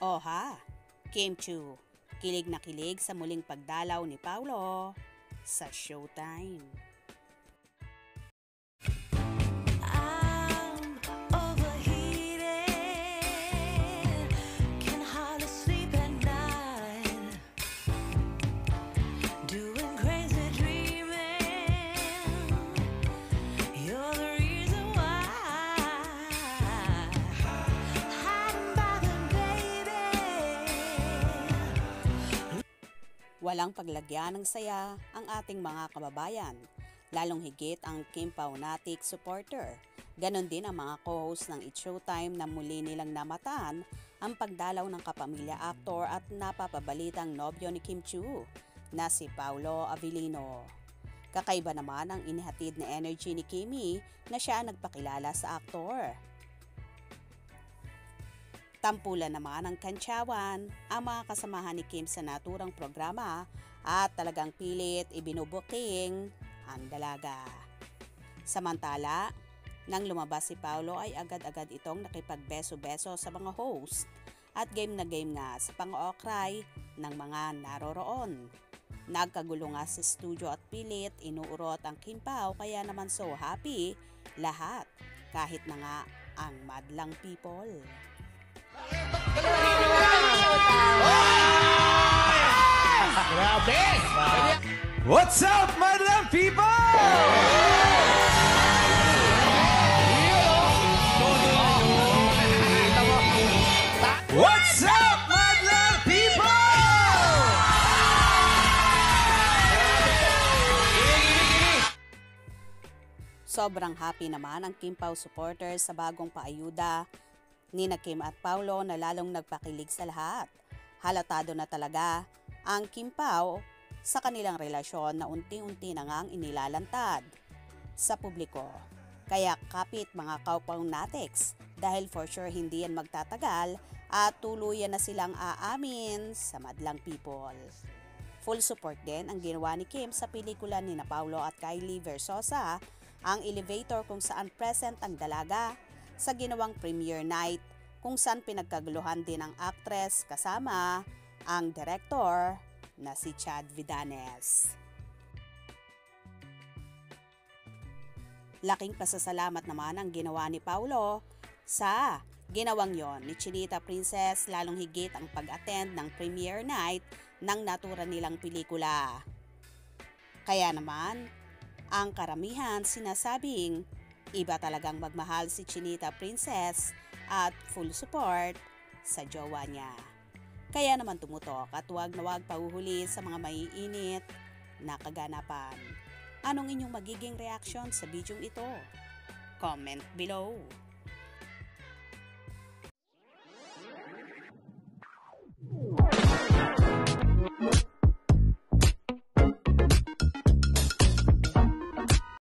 Oha, Kim Chu, kilig na kilig sa muling pagdalaw ni Paulo sa Showtime. Walang paglagyan ng saya ang ating mga kababayan, lalong higit ang Kim Paunatic supporter. Ganon din ang mga co-host ng It's Showtime na muli nilang namataan ang pagdalaw ng kapamilya aktor at napapabalitang nobyo ni Kim Chu na si Paulo Avellino. Kakaiba naman ang inihatid na energy ni Kimmy na siya ang nagpakilala sa aktor. Tampulan naman ng kantsawan ang mga kasamahan ni Kim sa naturang programa at talagang pilit ibinubuking ang dalaga. Samantala, nang lumabas si Paulo ay agad-agad itong nakipagbeso-beso sa mga host at game na game nga sa pang-ookray ng mga naroroon. Nagkagulo nga sa studio at pilit inuurot ang Kim Pao kaya naman so happy lahat kahit na nga ang madlang people. What's up, madlang people? What's up, madlang people? Sobrang happy naman ang Kim Pao supporters sa bagong paayuda ni Kim at Paulo na lalong nagpakilig sa lahat. Halatado na talaga ang Kim Pao sa kanilang relasyon na unti-unti na ngang inilalantad sa publiko. Kaya kapit mga Paunautics dahil for sure hindi yan magtatagal at tuluyan na silang aamin sa madlang people. Full support din ang ginawa ni Kim sa pelikula ni Paulo at Kylie Versosa, ang Elevator kung saan present ang dalaga sa ginawang premiere night kung saan pinagkaguluhan din ang actress kasama ang director na si Chad Vidanes. Laking pasasalamat naman ang ginawa ni Paulo sa ginawang yon ni Chinita Princess, lalong higit ang pag-attend ng premiere night ng natura nilang pelikula. Kaya naman, ang karamihan sinasabing iba talagang magmahal si Chinita Princess at full support sa jowa niya. Kaya naman tumutok at huwag na huwag pahuhuli sa mga maiinit na kaganapan. Anong inyong magiging reaction sa bidyong ito? Comment below.